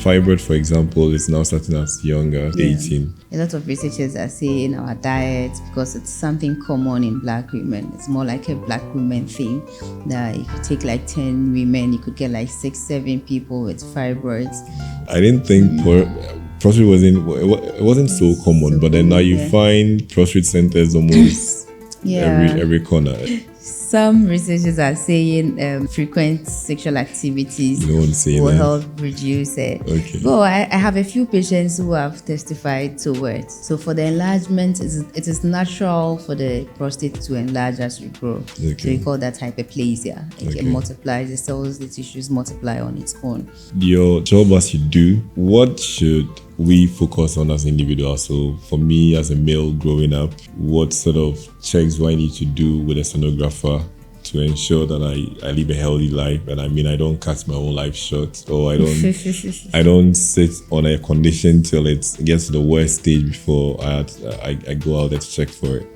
fibroid, for example, is now starting as young as 18. A lot of researchers are saying our diet, because it's something common in black women. It's more like a black woman thing. That if you take like 10 women, you could get like 6, 7 people with fibroids. I didn't think prostate wasn't so common, but then now you find prostate centers almost every corner. Some researchers are saying frequent sexual activities will help reduce it. Okay. Well, I have a few patients who have testified to it. So for the enlargement, it is natural for the prostate to enlarge as we grow. Okay. So we call that hyperplasia. It multiplies, the cells, the tissues multiply on its own. Your job as you do, what should we focus on as individuals? So for me as a male growing up, what sort of checks do I need to do with a sonographer to ensure that I live a healthy life? And I don't cut my own life short, or I don't sit on a condition till it gets to the worst stage before I go out there to check for it.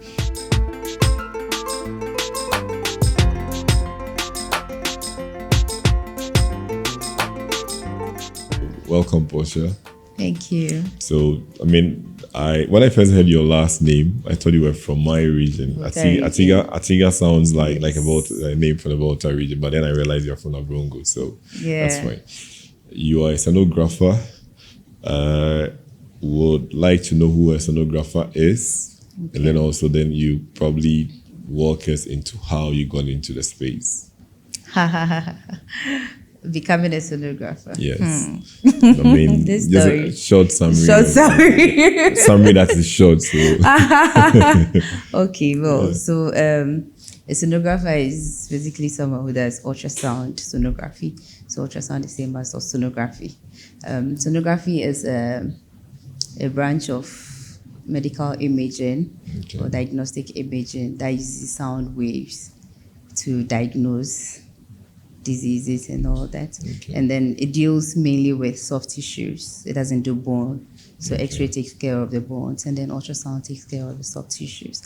Welcome, Portia. Thank you. So, when I first heard your last name, I thought you were from my region. Atiga sounds like a name from the Volta region, but then I realized you're from Abrongo, so that's fine. You are a sonographer. Would like to know who a sonographer is, and then you probably walk us into how you got into the space. Becoming a sonographer. Yes. This just story. A short summary. Summary that is short. So. Okay, well, so a sonographer is basically someone who does ultrasound sonography. So ultrasound is the same as sonography. Sonography is a branch of medical imaging or diagnostic imaging that uses sound waves to diagnose diseases and all that. And then it deals mainly with soft tissues. It doesn't do bone. So X-ray takes care of the bones, and then ultrasound takes care of the soft tissues.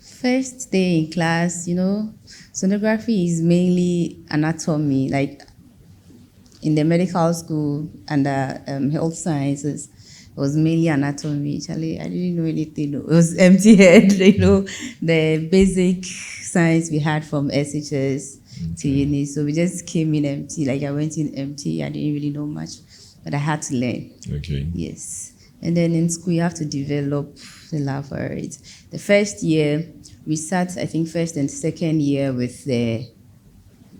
First day in class, sonography is mainly anatomy. Like in the medical school under health sciences, it was mainly anatomy. Actually, I didn't know anything. It was empty head, the basic science we had from SHS to uni. So we just came in empty. Like I went in empty. I didn't really know much, but I had to learn. Okay. Yes. And then in school, you have to develop the love for it. The first year, we sat, I think, first and second year with the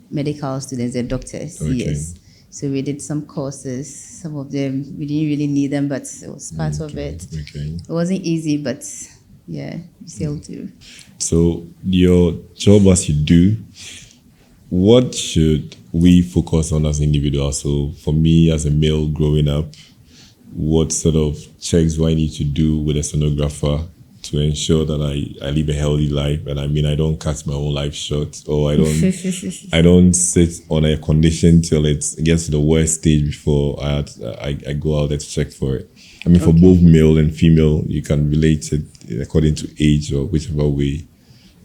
medical students, the doctors. Okay. Yes. So we did some courses. Some of them, we didn't really need them, but it was part of it. Okay. It wasn't easy, but yeah, we sailed through. So your job as you do, what should we focus on as individuals? So for me as a male growing up, what sort of checks do I need to do with a sonographer to ensure that I live a healthy life? And I don't cut my own life short, or I don't sit on a condition till it gets to the worst stage before I go out there to check for it. For both male and female, you can relate it according to age or whichever way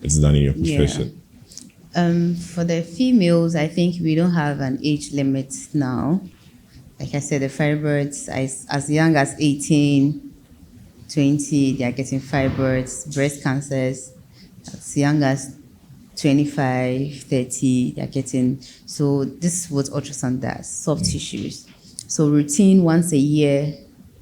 it's done in your profession. For the females, I think we don't have an age limit now. Like I said, the fibroids, as young as 18, 20, they are getting fibroids. Breast cancers, as young as 25, 30, they are getting. So this is what ultrasound does, soft tissues. So routine once a year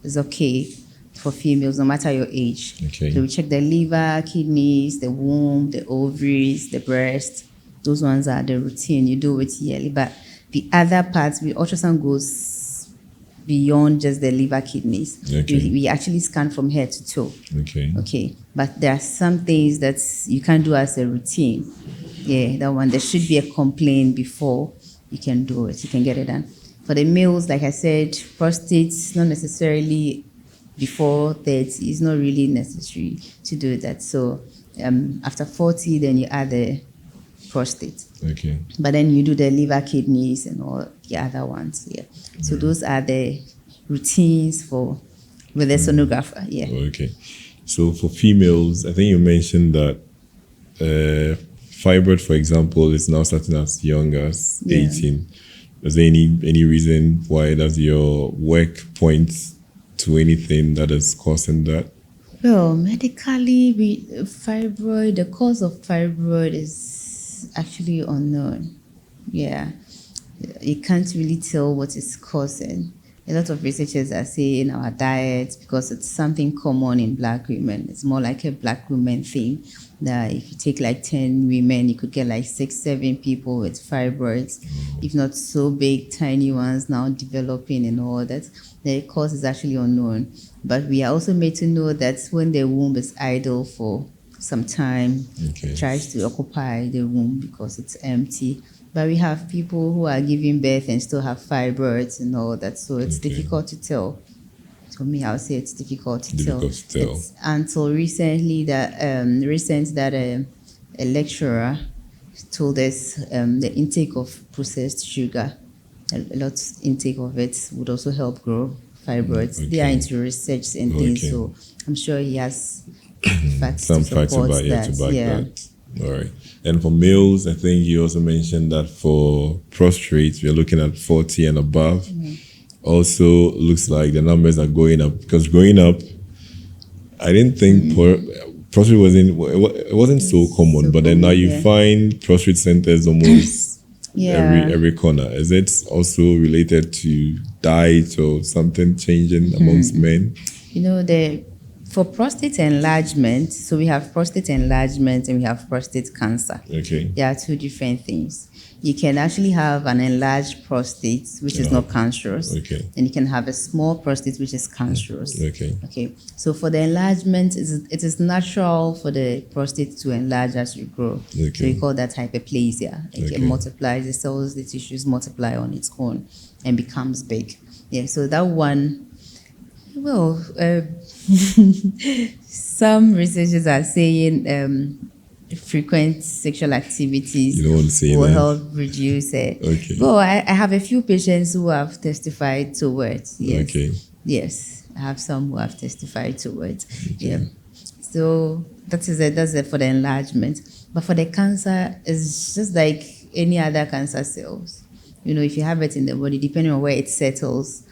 is okay for females, no matter your age. Okay. So we check the liver, kidneys, the womb, the ovaries, the breast. Those ones are the routine. You do it yearly. But the other parts, ultrasound goes beyond just the liver, kidneys. Okay. We actually scan from head to toe. Okay. But there are some things that you can do as a routine. Yeah, that one. There should be a complaint before you can do it. You can get it done. For the males, like I said, prostate, not necessarily before 30. It's not really necessary to do that. So after 40, then you add the prostate. Okay. But then you do the liver, kidneys, and all the other ones. Yeah. So those are the routines with the sonographer. Yeah. Okay. So for females, I think you mentioned that fibroid, for example, is now starting as young as 18. Is there any reason why does your work point to anything that is causing that? Well, medically, the cause of fibroid is actually unknown. Yeah, you can't really tell what is causing. A lot of researchers are saying our diet, because it's something common in Black women. It's more like a Black women thing. That if you take like 10 women, you could get like 6, 7 people with fibroids, if not so big, tiny ones now developing and all that. The cause is actually unknown. But we are also made to know that when the womb is idle for some time, Okay. it tries to occupy the womb because it's empty. But we have people who are giving birth and still have fibroids and all that, so it's Okay. difficult to tell. To me, I would say it's difficult to Difficult to tell. It's until recently that a lecturer told us the intake of processed sugar, a lot intake of it would also help grow fibroids. They are Okay. into research and things, Okay. so I'm sure he has facts Some to facts support about that. to back Yeah. that. All right. And for males, I think you also mentioned that for prostrates, we're looking at 40 and above. Also, looks like the numbers are going up, because growing up, I didn't think prostrate wasn't so common, So but then now common, you yeah. find prostrate centers almost Yeah. every corner. Is it also related to diet or something changing amongst men? You know, for prostate enlargement, so we have prostate enlargement and we have prostate cancer. Okay. There are two different things. You can actually have an enlarged prostate, which is not cancerous. Okay. And you can have a small prostate, which is cancerous. Okay. Okay. So for the enlargement, it is natural for the prostate to enlarge as you grow. Okay. So we call that hyperplasia. It Okay. multiplies, the cells, the tissues multiply on its own and becomes big. Yeah. So that one, well, some researchers are saying frequent sexual activities You don't want to say will that? help reduce it. Okay. Well, I have a few patients who have testified towards. Yes. Okay. Yes, I have some who have testified towards. Yeah. So that's it for the enlargement. But for the cancer, it's just like any other cancer cells. You know, if you have it in the body, depending on where it settles,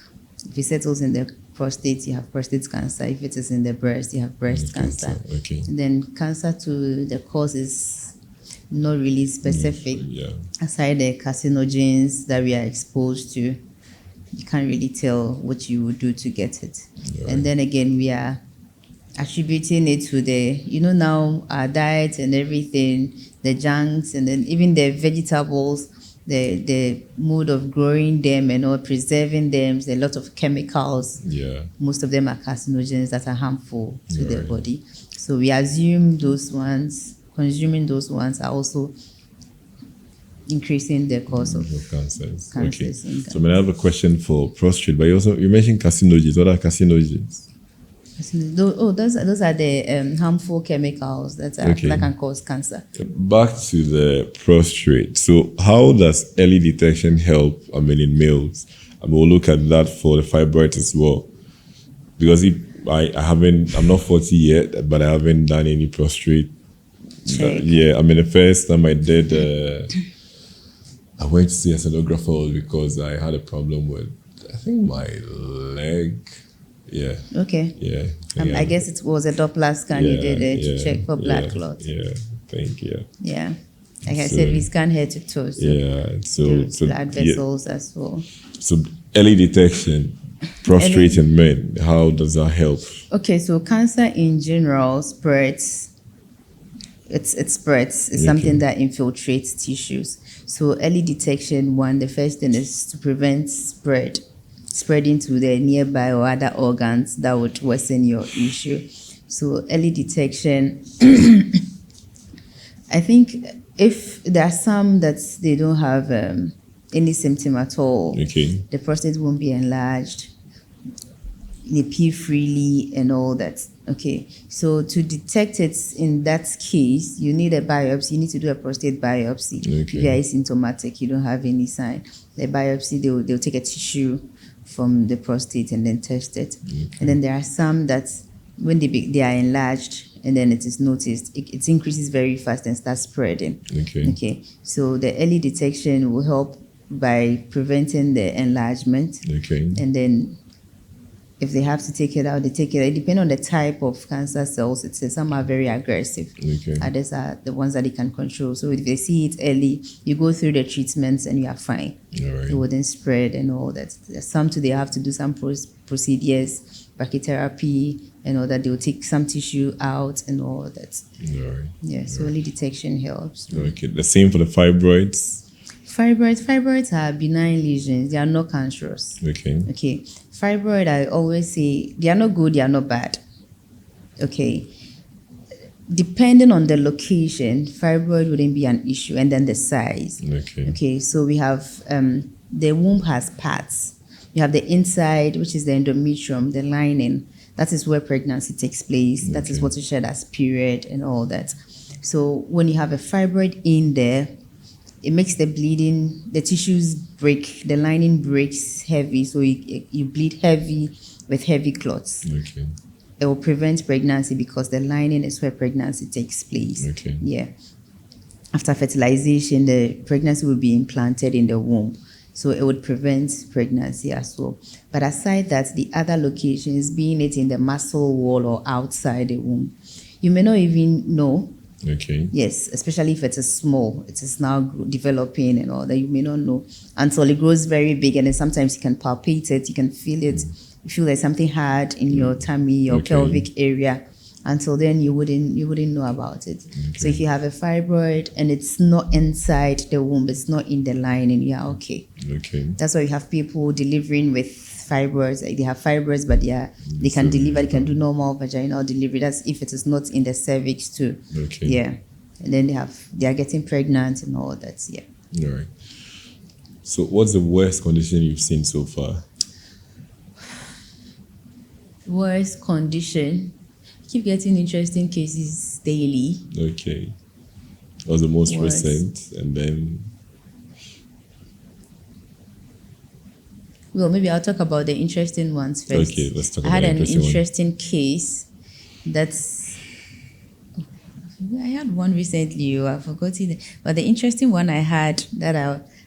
if it settles in the prostate, you have prostate cancer. If it is in the breast, you have breast cancer. Okay. And then cancer to the cause is not really specific. Yeah. Aside the carcinogens that we are exposed to, you can't really tell what you would do to get it. Right. And then again, we are attributing it to now our diet and everything, the junks, and then even the vegetables, the mode of growing them and all, preserving them, there's a lot of chemicals. Yeah. Most of them are carcinogens that are harmful to the Right. body. So we assume consuming those ones are also increasing the cause of Cancers. cancers. Okay. So I have a question for prostate, but you mentioned carcinogens. What are carcinogens? Those are the harmful chemicals that can cause cancer. Back to the prostate. So how does early detection help, in males? We'll look at that for the fibroids as well. Because I'm not 40 yet, but I haven't done any prostate. Check. The first time I did, I went to see a sonographer because I had a problem with, I think, my leg. Yeah. Okay. Yeah. I guess it was a Doppler scan you did to check for blood clot. Yeah. Thank you. Yeah. Like I said, we scan head to toe. So Yeah. So blood vessels as well. So early detection, prostate in men, how does that help? Okay, so cancer in general spreads. It spreads. It's something that infiltrates tissues. So early detection, the first thing is to prevent spreading to the nearby or other organs that would worsen your issue. So early detection, I think if there are some that they don't have any symptom at all, the prostate won't be enlarged, they pee freely and all that. Okay, so to detect it in that case, you need a biopsy. You need to do a prostate biopsy. If you are asymptomatic, you don't have any sign. The biopsy, they'll take a tissue from the prostate and then test it. And then there are some that when they are enlarged and then it is noticed, it increases very fast and starts spreading. Okay, so the early detection will help by preventing the enlargement. Okay. And then if they have to take it out, they take it out. Depending on the type of cancer cells, some are very aggressive. Okay. Others are the ones that they can control. So if they see it early, you go through the treatments and you are fine. All right. It wouldn't spread and all that. Some too, they have to do some procedures, brachytherapy, and all that. They'll take some tissue out and all that. All right. Yeah, so early detection helps. Okay. The same for the fibroids. Fibroids are benign lesions. They are not cancerous. Okay. Okay. Fibroid, I always say, they are not good, they are not bad. Okay. Depending on the location, fibroid wouldn't be an issue, and then the size. Okay. Okay, so we have the womb has parts. You have the inside, which is the endometrium, the lining. That is where pregnancy takes place. That is what is shared as period and all that. So when you have a fibroid in there, it makes the bleeding, the tissues break, the lining breaks heavy, so you bleed heavy with heavy clots. Okay. It will prevent pregnancy because the lining is where pregnancy takes place. Okay. Yeah. After fertilization, the pregnancy will be implanted in the womb, so it would prevent pregnancy as well. But aside that, the other locations, being it in the muscle wall or outside the womb, you may not even know. Okay. Yes, especially if it is small, it is now developing and all that. You may not know until it grows very big, and then sometimes you can palpate it, you can feel it. You feel there's something hard in your tummy, your pelvic area. Until then, you wouldn't know about it. Okay. So if you have a fibroid and it's not inside the womb, it's not in the lining, yeah, okay. Okay. That's why you have people delivering with fibroids. Like they have fibroids, but they can deliver. They can do normal vaginal delivery. That's if it is not in the cervix too. Okay. Yeah, and then they are getting pregnant and all that. Yeah. All right. So, what's the worst condition you've seen so far? Worst condition. Keep getting interesting cases daily. Okay. That was the most recent, and then. Well, maybe I'll talk about the interesting ones first. Okay, let's talk I about had an interesting one. case that's... I had one recently, I've forgotten it. But the interesting one I had that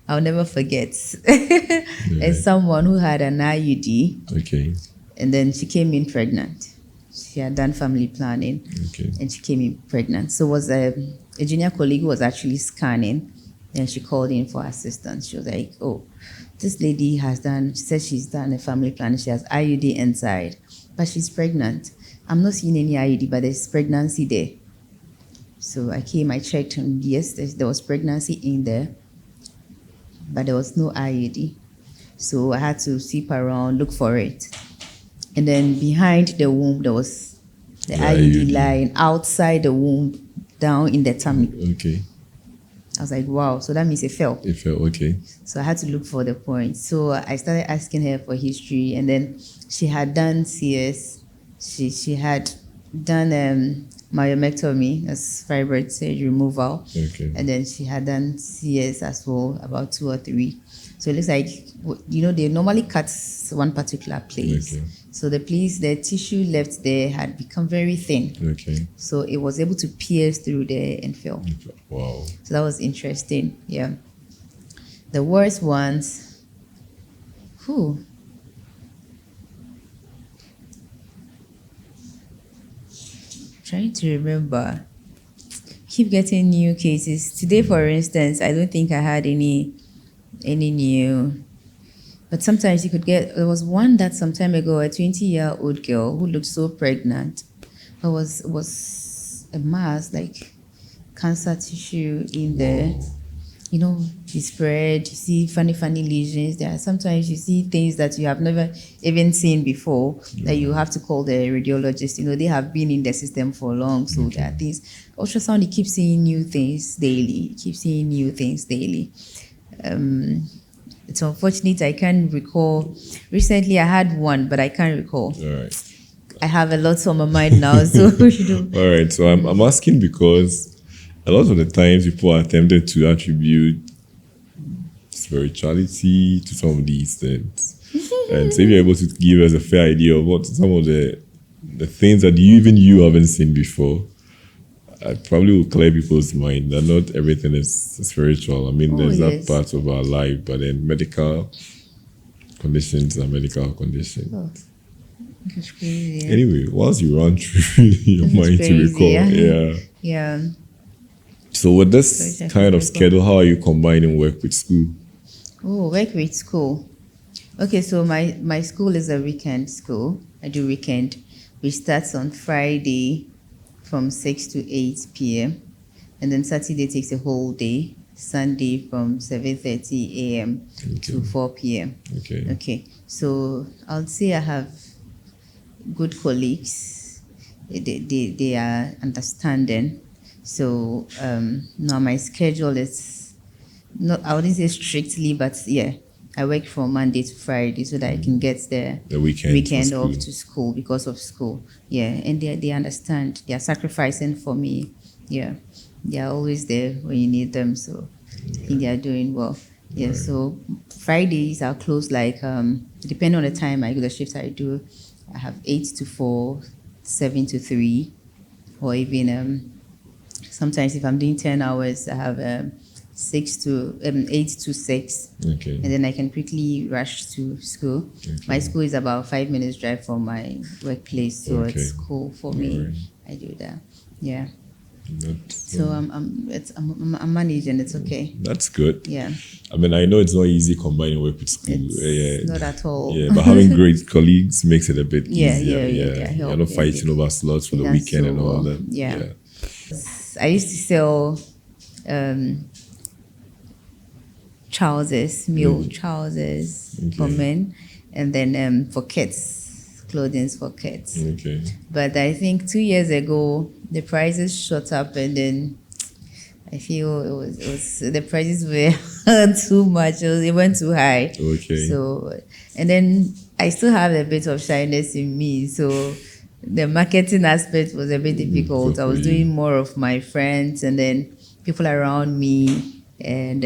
I'll never forget is someone who had an IUD. Okay. And then she came in pregnant. She had done family planning. Okay. And she came in pregnant. So was a junior colleague who was actually scanning. And she called in for assistance. She was like, oh, this lady she said she's done a family plan. She has IUD inside, but she's pregnant. I'm not seeing any IUD, but there's pregnancy there. So I checked, and yes, there was pregnancy in there, but there was no IUD. So I had to sweep around, look for it. And then behind the womb, there was the IUD lying outside the womb, down in the tummy. Okay. I was like, wow, so that means it fell. It fell, okay. So I had to look for the point. So I started asking her for history, and then she had done CS. She had done myomectomy, that's fibroid surgery removal. Okay. And then she had done CS as well, about 2 or 3. So it looks like, they normally cut one particular place. Okay. So the tissue left there had become very thin. Okay. So it was able to pierce through there and fell. Wow. So that was interesting. Yeah. The worst ones. Trying to remember. Keep getting new cases. Today, for instance, I don't think I had any new. But sometimes you could get. There was one that some time ago, a 20-year-old girl who looked so pregnant. It was a mass, like cancer tissue in there. You spread, you see funny lesions. There are sometimes you see things that you have never even seen before that you have to call the radiologist. They have been in the system for long, so there are things. Ultrasound, you keep seeing new things daily. It's unfortunate I can't recall. Recently I had one, but I can't recall. All right. I have a lot on my mind now, so All right, so I'm asking because a lot of the times people are tempted to attribute spirituality to some of these things. And so if you're able to give us a fair idea of what some of the things that you haven't seen before, I probably will clear people's mind that not everything is spiritual. I mean, there's that part of our life, but then medical conditions are medical conditions. Oh, that's crazy. Yeah. Anyway, whilst you run through your mind to recall, yeah. So with this kind of schedule, how are you combining work with school? Oh, work with school. Okay, so my school is a weekend school. I do weekend, which starts on Friday from 6 to 8 p.m. And then Saturday takes a whole day. Sunday from 7:30 a.m. to 4 p.m. Okay. So I'll say I have good colleagues. They are understanding. So now my schedule is not, I wouldn't say strictly, but yeah, I work from Monday to Friday so that I can get the weekend off to school because of school. Yeah, and they understand. They are sacrificing for me. Yeah, they are always there when you need them. So I think they are doing well. Yeah, so Fridays are closed like, depending on the time I do the shift I do, I have 8 to 4, 7 to 3, or even sometimes if I'm doing 10 hours, I have 8 to 6. Okay. And then I can quickly rush to school. Okay. My school is about 5 minutes drive from my workplace, so it's cool for me. I do that. Yeah. So I'm managing. It's okay. That's good. Yeah. I mean, I know it's not easy combining work with school. It's not at all. Yeah, but having great colleague makes it a bit easier. Yeah. You're not fighting over slots for the weekend and all that. Yeah. I used to sell trousers, male trousers for men, and then for kids, clothing for kids. Okay. But I think 2 years ago, the prices shot up, and then I feel it was the prices were too much. It went too high. Okay. So, and then I still have a bit of shyness in me, so the marketing aspect was a bit difficult. I was doing more of my friends and then people around me and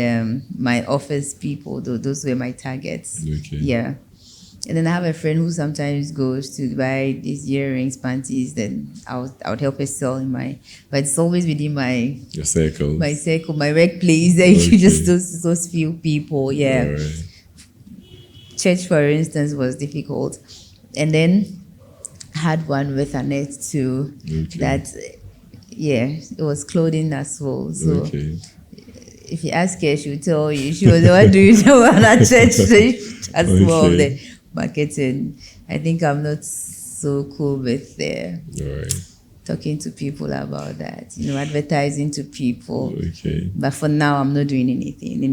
my office people. Those were my targets. Okay. Yeah. And then I have a friend who sometimes goes to buy these earrings, panties. Then I would help her sell but it's always within your circle, my workplace. You just those few people. Yeah. Right. Church, for instance, was difficult, and then I had one with Annette too. That, it was clothing as well. So if you ask her, she will tell you. She was the one doing the one at church as well. The marketing. I think I'm not so cool with talking to people about that. Advertising to people. But for now, I'm not doing anything.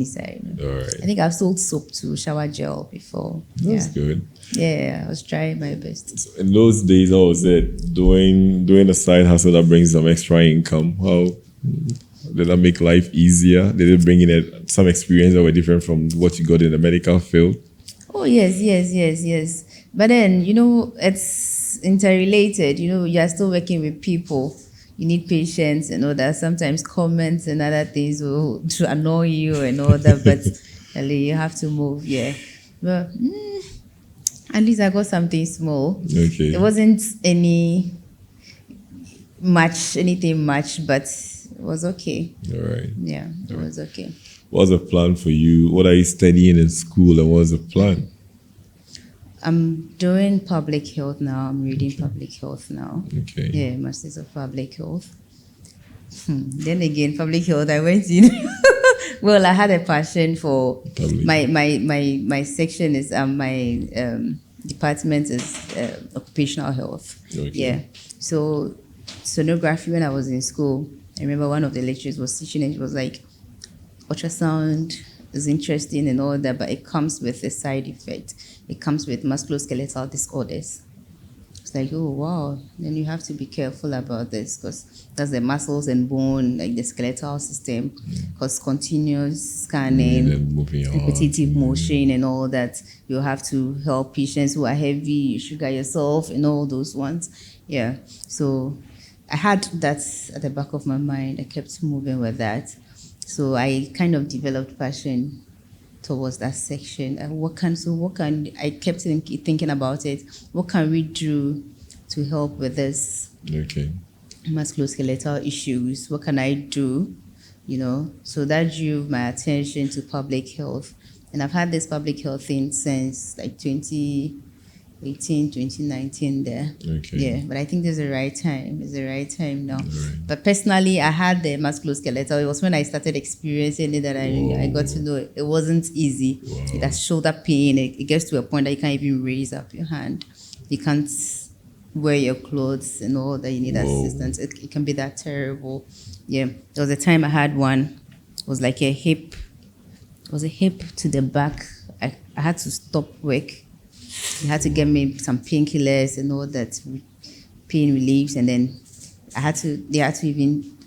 I think I've sold soap to shower gel before. That's good. Yeah, I was trying my best. So in those days, how was it doing a side hustle that brings some extra income? How did that make life easier? Did it bring in some experience that were different from what you got in the medical field? Oh, yes. But then, it's interrelated. You are still working with people. You need patience and all that. Sometimes comments and other things will to annoy you and all that. But you have to move, But at least I got something small. Okay. There wasn't anything much, but it was okay. All right. Yeah, it was okay. What's the plan for you? What are you studying in school and what's the plan? I'm doing public health now. I'm reading public health now. Okay. Yeah, Masters of Public Health. Then again, public health, I went in. Well, I had a passion for my section is my department is occupational health. Okay. Yeah. So sonography, when I was in school, I remember one of the lecturers was teaching and it was like, ultrasound is interesting and all that, but it comes with a side effect. It comes with musculoskeletal disorders. It's like, oh, wow. Then you have to be careful about this because that's the muscles and bone, like the skeletal system, because continuous scanning, repetitive motion and all that. You have to help patients who are heavy, you sugar yourself and all those ones. Yeah. So I had that at the back of my mind. I kept moving with that. So I kind of developed passion towards that section. And I kept thinking about it. What can we do to help with this? Okay. musculoskeletal issues. What can I do? So that drew my attention to public health. And I've had this public health thing since like 2018, 2019 there. Okay. Yeah, but I think there's the right time. It's the right time now. Right. But personally, I had the musculoskeletal. It was when I started experiencing it that I got to know it wasn't easy. Wow. It has shoulder pain. It gets to a point that you can't even raise up your hand. You can't wear your clothes and all that. You need assistance. It can be that terrible. Yeah, there was a time I had one. It was like a hip. It was a hip to the back. I had to stop work. They had to get me some painkillers and all that, pain reliefs, and then they had to even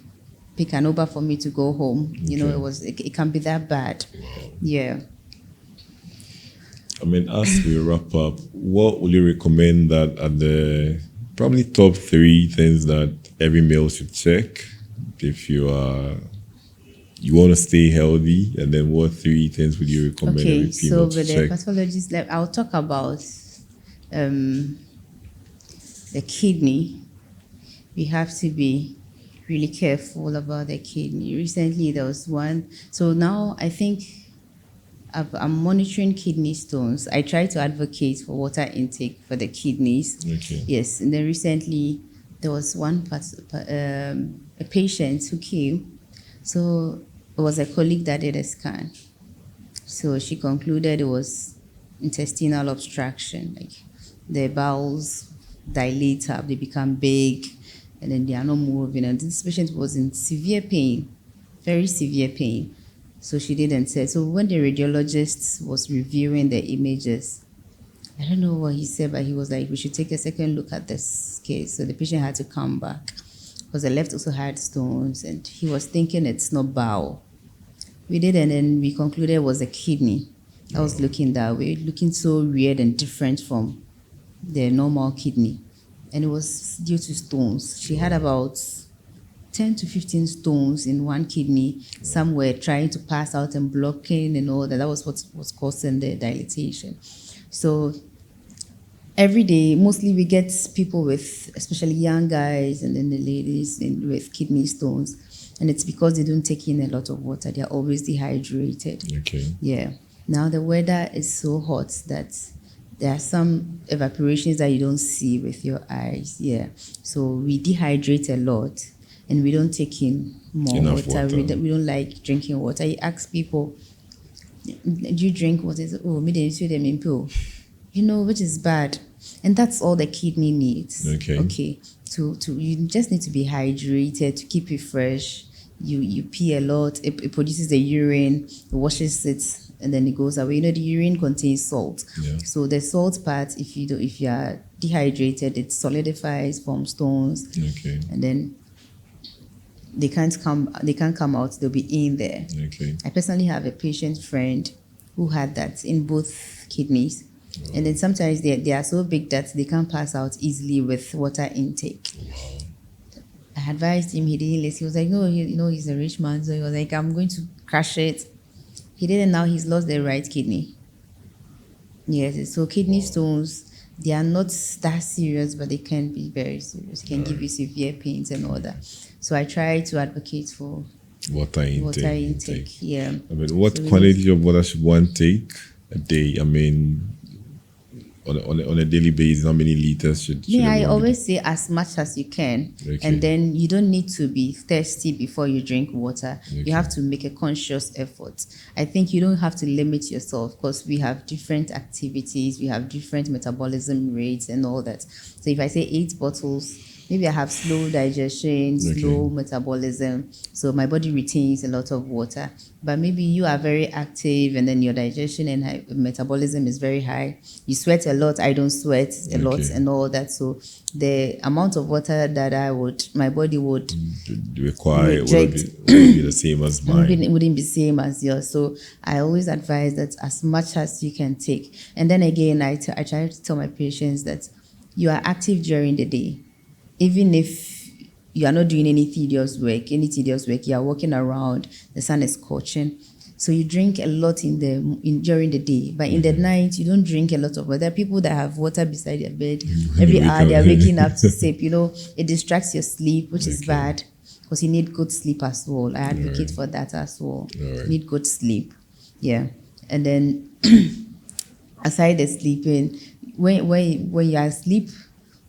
pick an Uber for me to go home. It can be that bad. Wow. Yeah. I mean, as we wrap up, what would you recommend that are the probably top 3 things that every male should check if you want to stay healthy? And then what 3 things would you recommend every female to check? So with the pathologist, I'll talk about the kidney. We have to be really careful about the kidney. Recently there was one. So now I think I'm monitoring kidney stones. I try to advocate for water intake for the kidneys. Okay. Yes, and then recently there was a patient who came. So it was a colleague that did a scan. So she concluded it was intestinal obstruction. Like the bowels dilate up, they become big, and then they are not moving. And this patient was in severe pain, very severe pain. So she didn't say. So when the radiologist was reviewing the images, I don't know what he said, but he was like, we should take a second look at this case. So the patient had to come back because the left also had stones, and he was thinking it's not bowel. We did, and then we concluded it was a kidney. I was looking that way, looking so weird and different from the normal kidney. And it was due to stones. She had about 10 to 15 stones in one kidney. Some were trying to pass out and blocking and all that. That was what was causing the dilatation. So every day, mostly we get people with, especially young guys and then the ladies with kidney stones. And it's because they don't take in a lot of water. They're always dehydrated. Okay. Yeah. Now the weather is so hot that there are some evaporations that you don't see with your eyes. Yeah. So we dehydrate a lot and we don't take in more water. We don't like drinking water. You ask people, do you drink water? Oh, me didn't see them in pill. Which is bad. And that's all the kidney needs. Okay. To you just need to be hydrated to keep it fresh. You pee a lot. It produces the urine. It washes it, and then it goes away. The urine contains salt. Yeah. So the salt part, if you are dehydrated, it solidifies, forms stones. Okay. And then they can't come out. They'll be in there. Okay. I personally have a patient friend who had that in both kidneys. Oh. And then sometimes they are so big that they can't pass out easily with water intake. Wow. I advised him, he didn't listen. He was like, no, he's a rich man. So he was like, I'm going to crash it. He didn't. Now he's lost the right kidney. Yes, so kidney stones, they are not that serious, but they can be very serious. It can give you severe pains and all that. So I try to advocate for water intake. Yeah. I mean, what quantity of water should one take a day? I mean, on a daily basis, how many liters should I always say as much as you can. Okay. And then you don't need to be thirsty before you drink water. Okay. You have to make a conscious effort. I think you don't have to limit yourself because we have different activities, we have different metabolism rates and all that. So if I say 8 bottles, maybe I have slow digestion, slow metabolism, so my body retains a lot of water. But maybe you are very active and then your digestion and metabolism is very high. You sweat a lot, I don't sweat a lot and all that. So the amount of water that my body would require wouldn't be the same as mine. It wouldn't be the same as yours. So I always advise that as much as you can take. And then again, I try to tell my patients that you are active during the day. Even if you are not doing any tedious work, you are walking around, the sun is scorching. So you drink a lot during the day, but in the night you don't drink a lot of water. There are people that have water beside their bed every hour. They are waking up to sip. It distracts your sleep, which is bad because you need good sleep as well. I advocate for that as well. You need good sleep, yeah. And then aside the sleeping, when you are asleep,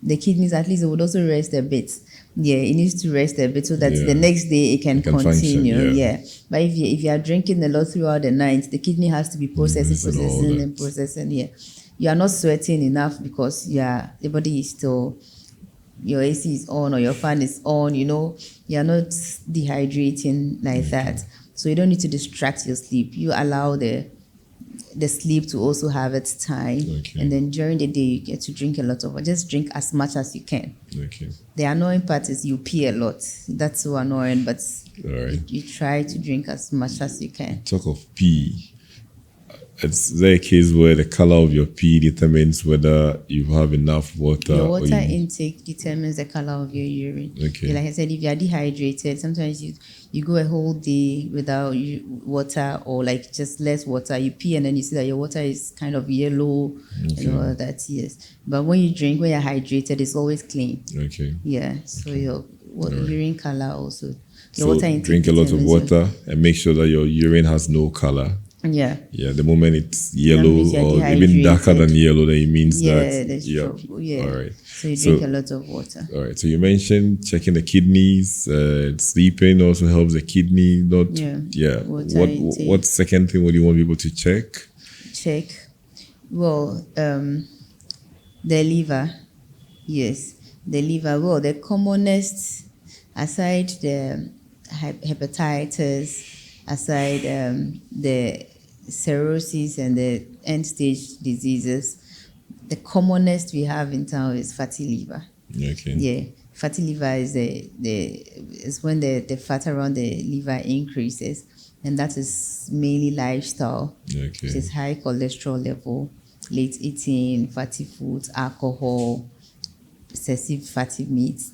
the kidneys at least would also rest a bit. Yeah, it needs to rest a bit so that the next day it can continue. Function, yeah. But if you are drinking a lot throughout the night, the kidney has to be processing. Yeah, you are not sweating enough because the body is still, your AC is on or your fan is on. You are not dehydrating like that, so you don't need to distract your sleep. You allow the sleep to also have its time, and then during the day you get to drink a lot of water. Just drink as much as you can. The annoying part is you pee a lot. That's so annoying, but you try to drink as much as you can. Talk of pee, is there a case where the color of your pee determines whether you have enough water? Your water intake determines the color of your urine. Like I said, if you are dehydrated, sometimes you go a whole day without water, or like just less water. You pee and then you see that your water is kind of yellow and all that. Yes, but when you're hydrated, it's always clean. Yeah. So your urine color also. Your water intake. Drink a lot of water and make sure that your urine has no color. Yeah. The moment it's yellow or even darker than yellow, then it means that there's trouble. Yeah. All right. So you drink a lot of water. All right. So you mentioned checking the kidneys. Sleeping also helps the kidney. What second thing would you want people to check? Well, the liver. Yes, the liver. Well, the commonest, aside the hepatitis, aside the cirrhosis and the end-stage diseases, the commonest we have in town is fatty liver. Yeah, fatty liver is when the fat around the liver increases, and that is mainly lifestyle. Which is high cholesterol level, late eating, fatty foods, alcohol, excessive fatty meats,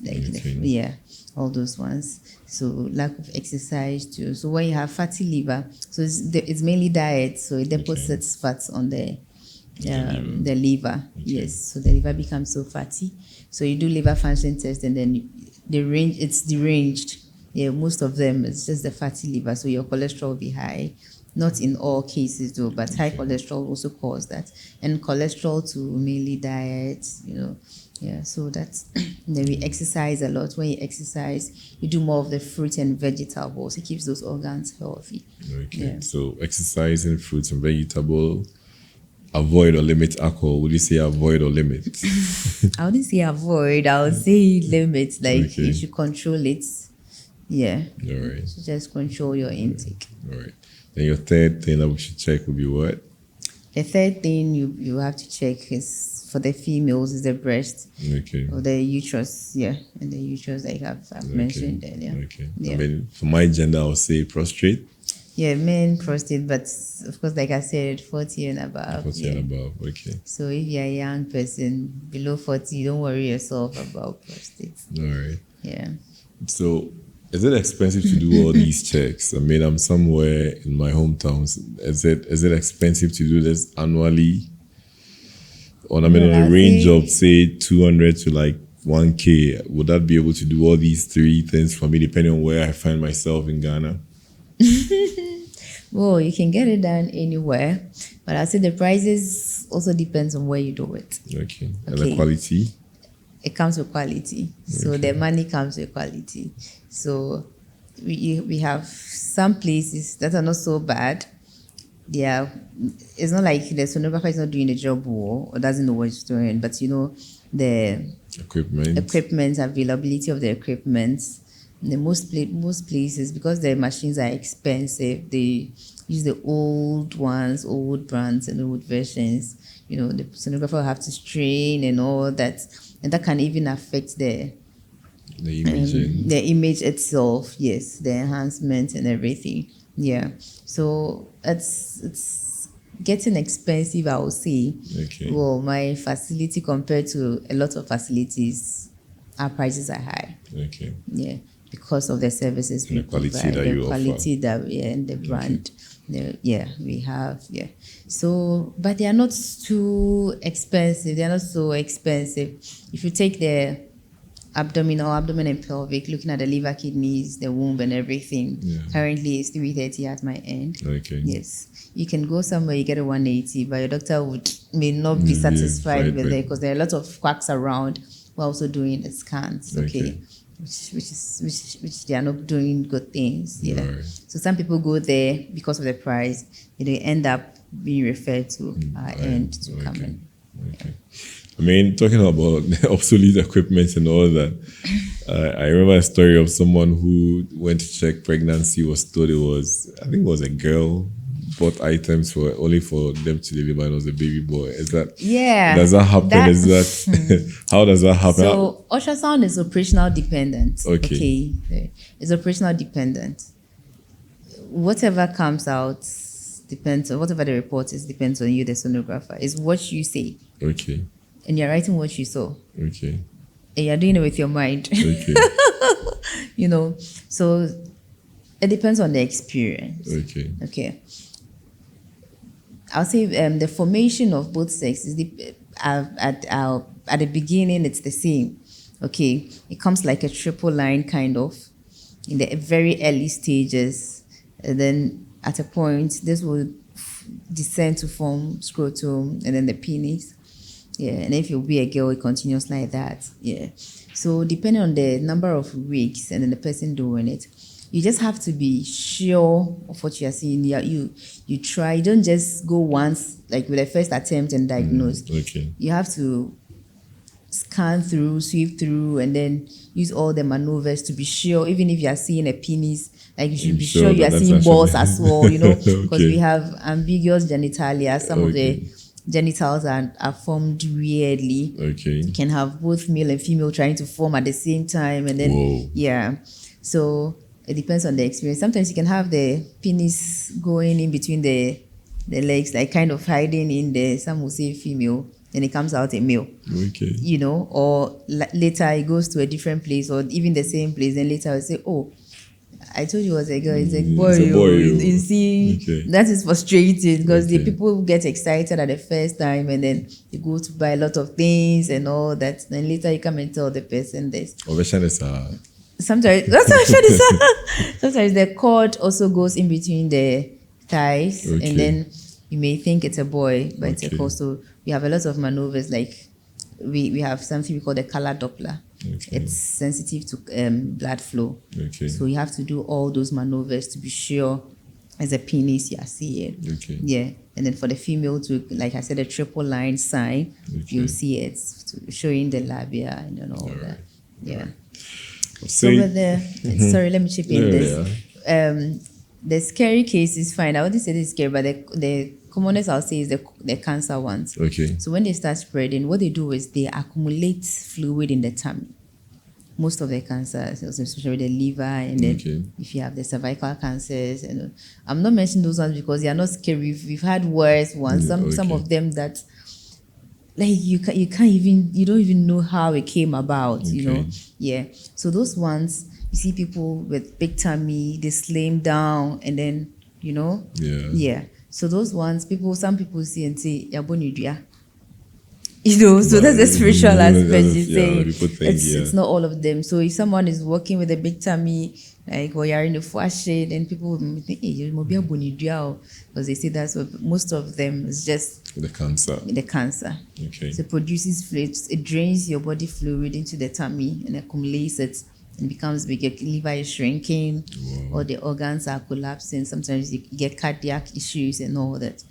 all those ones. So lack of exercise too. So when you have fatty liver, so it's mainly diet. So it deposits fats on the liver. Yes. So the liver becomes so fatty. So you do liver function test, and then it's deranged. Yeah, most of them it's just the fatty liver. So your cholesterol will be high. Not in all cases though, but high cholesterol also cause that. And cholesterol to mainly diet, Yeah, so that's, then we exercise a lot. When you exercise, you do more of the fruit and vegetables. It keeps those organs healthy. So exercising, fruits and vegetable. Avoid or limit alcohol. Would you say avoid or limit? I wouldn't say avoid. I would say limit. Like you should control it. Yeah. All right. So just control your intake. All right. Then your third thing that we should check would be what? The third thing you have to check is, for the females, is the breast or the uterus. Yeah, and the uterus, like I've mentioned earlier. I mean, for my gender, I would say prostate. Yeah, men prostate, but of course, like I said, 40 and above. 40 and above, So if you're a young person below 40, don't worry yourself about prostate. All right. Yeah. So is it expensive to do all these checks? I mean, I'm somewhere in my hometown. Is it expensive to do this annually? On a range of say 200 to like 1K, would that be able to do all these three things for me, depending on where I find myself in Ghana? Well, you can get it done anywhere, but I'll say the prices also depends on where you do it. And the quality? It comes with quality. So the money comes with quality. So we have some places that are not so bad. Yeah, it's not like the sonographer is not doing the job or doesn't know what he's doing, but the equipment, availability of the equipment. Most places, because the machines are expensive, they use the old ones, old brands and old versions. The sonographer will have to strain and all that, and that can even affect the image itself. Yes, the enhancement and everything. Yeah, so it's getting expensive, I would say. Well, my facility compared to a lot of facilities, our prices are high. Yeah, because of the services we provide, the quality that we and the brand. We have, So, but they are not too expensive. They are not so expensive. If you take the abdomen and pelvic, looking at the liver, kidneys, the womb, and everything, currently it's 330 at my end. Okay. Yes. You can go somewhere, you get a 180, but your doctor may not be satisfied with it because there are a lot of quacks around who are also doing the scans. Okay. Which they are not doing good things. Yeah. Right. So some people go there because of the price. They end up being referred to our end to come in. Okay. I mean, talking about obsolete equipment and all that, I remember a story of someone who went to check pregnancy, was told I think it was a girl, bought items only for them to deliver, and it was a baby boy. Is that? Yeah. Does that happen? How does that happen? So ultrasound is operational dependent. Okay. It's operational dependent. Whatever comes out depends on whatever the report is, depends on you, the sonographer. It's what you say. Okay. And you're writing what you saw. Okay. And you're doing it with your mind. Okay. So it depends on the experience. Okay. Okay. I'll say the formation of both sexes at the beginning it's the same. Okay, it comes like a triple line kind of in the very early stages, and then at a point this will descend to form scrotum and then the penis. Yeah, and if you'll be a girl, it continues like that. Yeah. So depending on the number of weeks and then the person doing it, you just have to be sure of what you are seeing. You try. You don't just go once, like with the first attempt and diagnose. Okay. You have to scan through, sweep through, and then use all the maneuvers to be sure. Even if you are seeing a penis, like you should be sure you are seeing balls as well. Because we have ambiguous genitalia. Some of the genitals are formed weirdly. Okay. You can have both male and female trying to form at the same time, and then so it depends on the experience. Sometimes you can have the penis going in between the legs, like kind of hiding in there. Some will say female, and it comes out a male. Okay. Or later it goes to a different place, or even the same place. Then later I say, oh, I told you it was a girl. It's a boy. It's a boy. You see, that is frustrating because the people get excited at the first time, and then you go to buy a lot of things and all that. Then later you come and tell the person this. Sometimes the cord also goes in between the thighs, and then you may think it's a boy, but it's a girl. So we have a lot of maneuvers. Like we have something we call the color Doppler. Okay. It's sensitive to blood flow. Okay. So you have to do all those maneuvers to be sure as a penis you are seeing. Okay. Yeah. And then for the female to, like I said, a triple line sign, you'll see it showing the labia and then all that. Right. Yeah. So over there, sorry, let me chip in this. The scary case is fine. I wouldn't say it's scary, but the commonest I'll say is the cancer ones. Okay. So when they start spreading, what they do is they accumulate fluid in the tummy. Most of the cancers, especially the liver, and then if you have the cervical cancers, and I'm not mentioning those ones because they are not scary. We've had worse ones. Some of them that like you don't even know how it came about. Yeah. So those ones, you see people with big tummy, they slim down, and then yeah. So those ones, some people see and say, "Yabonidia." So that's the spiritual aspect. It's not all of them. So if someone is working with a big tummy, like or you're in the fashion, then people will think, "Hey, you must be a bonidia," because they say that's what most of them is just the cancer. Okay. So it produces fluids. It drains your body fluid into the tummy and accumulates it and becomes big. Your liver is shrinking, or the organs are collapsing. Sometimes you get cardiac issues and all that.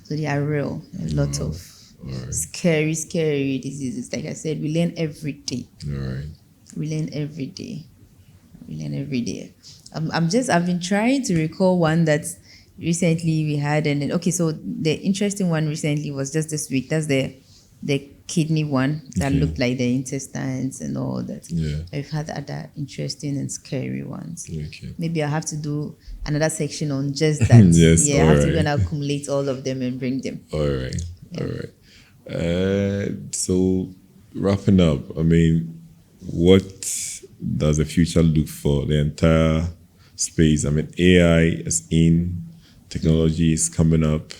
So they are real. A lot of scary diseases. Like I said, we learn every day. We learn every day. I've been trying to recall one that recently we had, and then so the interesting one recently was just this week. That's the kidney one that looked like the intestines and all that. I've had other interesting and scary ones. Maybe I have to do another section on just that. I have to go and accumulate all of them and bring them. All right. So wrapping up, I mean, what does the future look for the entire space? I mean, AI is in. technology is coming up.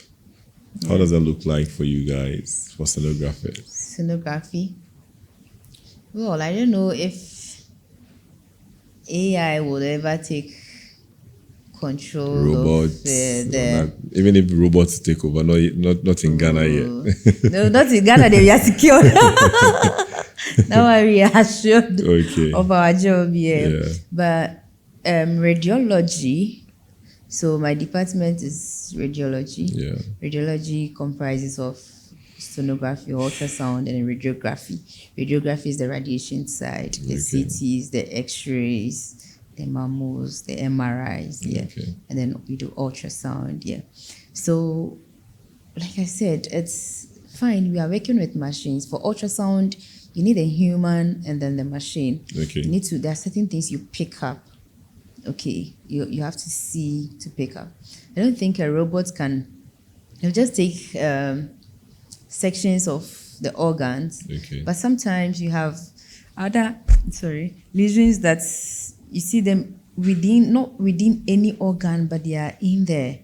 How does that look like for you guys, for sonographers? Sonography. Well, I don't know if AI will ever take control Robots, of the even if robots take over, not in Ghana yet. no, not in Ghana. They are secure. Now we are assured of our job. Yeah. But radiology. So my department is radiology. Yeah. Radiology comprises of sonography, ultrasound, and radiography. Radiography is the radiation side. The CTs, the X-rays, the mammos, the MRIs. Yeah. And then we do ultrasound. Yeah. So, like I said, it's fine. We are working with machines. For ultrasound, you need a human and then the machine. There are certain things you pick up. You have to see to pick up. I don't think a robot can. They'll just take sections of the organs, but sometimes you have other lesions that you see them not within any organ, but they are in there.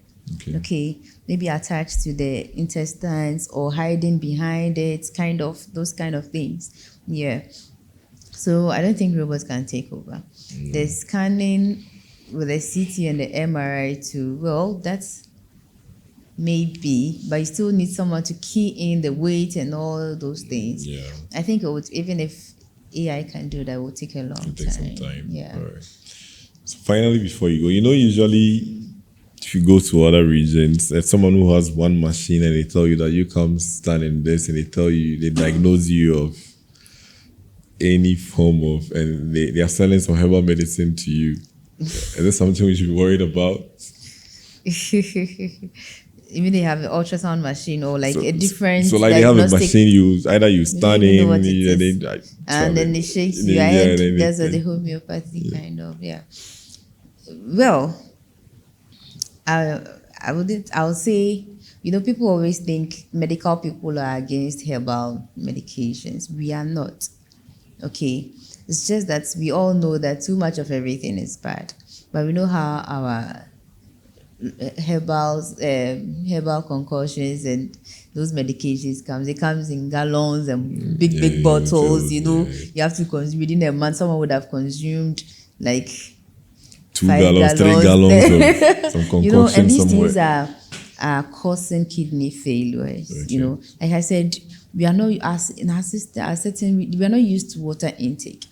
Maybe attached to the intestines or hiding behind it, those kind of things. Yeah. So I don't think robots can take over. The scanning with the CT and the MRI too, well, that's maybe, but you still need someone to key in the weight and all those things. Yeah. I think it would, even if AI can do that, it will take a long time. Take some time. Yeah. All right. So finally, before you go, usually if you go to other regions, there's someone who has one machine and they tell you that you come stand in this and they diagnose you of any form of, and they are selling some herbal medicine to you. Is this something we should be worried about? Even they have an ultrasound machine or a different. So they have a machine you stand in and then they shake your head. That's what the homeopathy kind of, yeah. Well, I would say, people always think medical people are against herbal medications. We are not. It's just that we all know that too much of everything is bad, but we know how our herbal concoctions and those medications comes. It comes in gallons and big bottles. You have to consume within a month. Someone would have consumed 2 gallons, 3 gallons of some concoction and these somewhere. things are causing kidney failures. Like I said, we are not we are not used to water intake.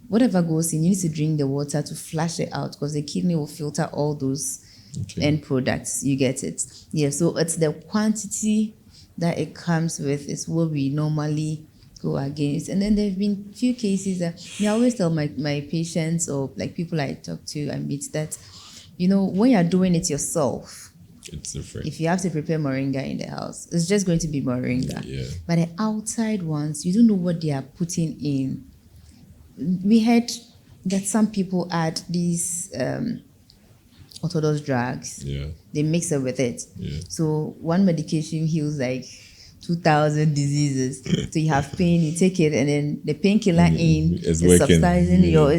Whatever goes in, you need to drink the water to flush it out because the kidney will filter all those end products. You get it? Yeah. So it's the quantity that it comes with is what we normally go against. And then there have been few cases that I always tell my patients or people I talk to, I meet that, when you're doing it yourself, it's different. If you have to prepare moringa in the house, it's just going to be moringa. Yeah. But the outside ones, you don't know what they are putting in. We heard that some people add these orthodox drugs. Yeah. They mix it with it. Yeah. So one medication heals 2,000 diseases. So you have pain, you take it, and then the painkiller is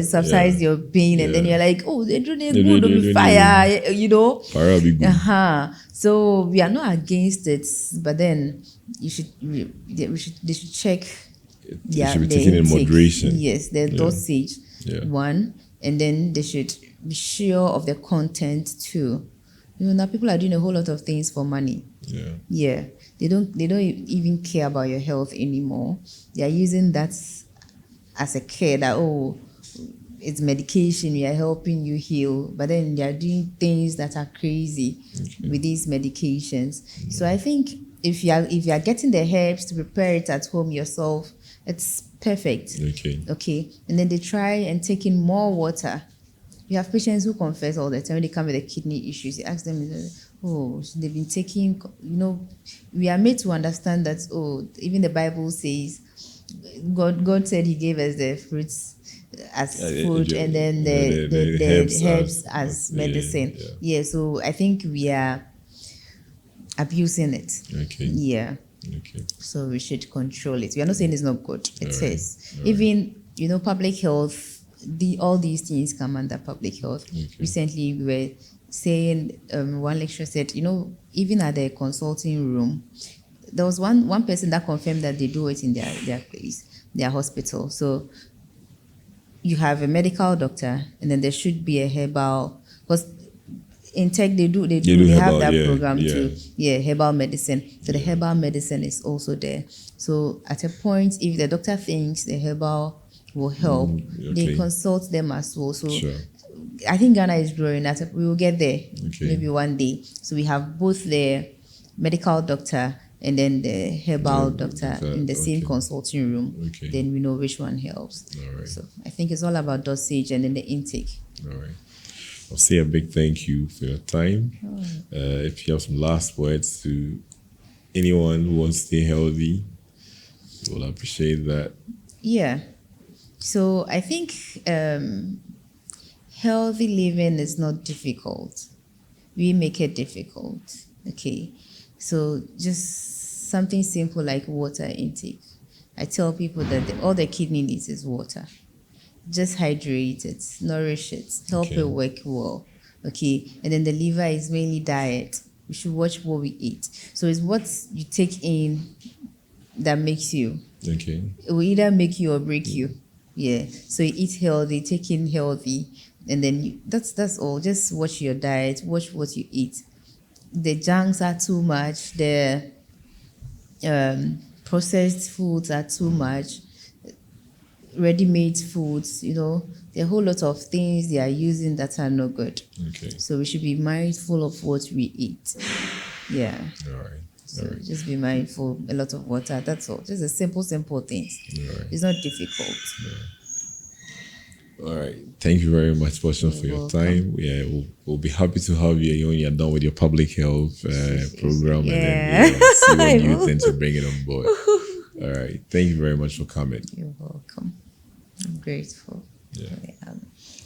subsides your pain, and then you're like, oh, they don't need good on fire, So we are not against it, but then they should check. They should be taken in moderation. Yes, the dosage. One, and then they should be sure of the content too. Now people are doing a whole lot of things for money. Yeah. They don't even care about your health anymore. They are using that as a care that, it's medication, we are helping you heal. But then they are doing things that are crazy with these medications. So I think if you are getting the herbs to prepare it at home yourself, it's perfect. Okay. And then they try and take in more water. You have patients who confess all the time when they come with the kidney issues. You ask them, they've been taking, we are made to understand that, even the Bible says, God said he gave us the fruits as food and then the herbs as medicine. Yeah, so I think we are abusing it. Yeah. So we should control it. We are not saying it's not good. It is. Even, public health, all these things come under public health. Recently, we were saying, one lecturer said, even at the consulting room, there was one person that confirmed that they do it in their place, their hospital. So you have a medical doctor, and then there should be a herbal, because in tech they have herbal, that yeah, program yeah. too. Yeah, herbal medicine. So the herbal medicine is also there. So at a point, if the doctor thinks the herbal will help, they consult them as well. So Sure. I think Ghana is growing. We will get there maybe Okay. one day. So we have both the medical doctor and then the herbal doctor in the same consulting room. Okay. Then we know which one helps. All right. So I think it's all about dosage and then the intake. All right. I'll say a big thank you for your time. If you have some last words to anyone who wants to stay healthy, we'll appreciate that. Yeah. So I think healthy living is not difficult. We make it difficult. Okay. So just something simple like water intake. I tell people that all the kidney needs is water. Just hydrate it, nourish it, help it work well. Okay. And then the liver is mainly diet. We should watch what we eat. So it's what you take in that makes you. Okay. It will either make you or break you. Yeah. So you eat healthy, take in healthy, and then that's all. Just watch your diet, watch what you eat. The junks are too much. The processed foods are too much. Ready-made foods, there are a whole lot of things they are using that are no good. Okay. So we should be mindful of what we eat. Yeah. All right. So just be mindful, a lot of water, that's all. Just a simple things. All right. It's not difficult. All right. Thank you very much, Passion, for your time. Yeah, we'll be happy to have you when you're done with your public health program, and then see when you intend to bring it on board. All right. Thank you very much for coming. You're welcome. I'm grateful. Yeah.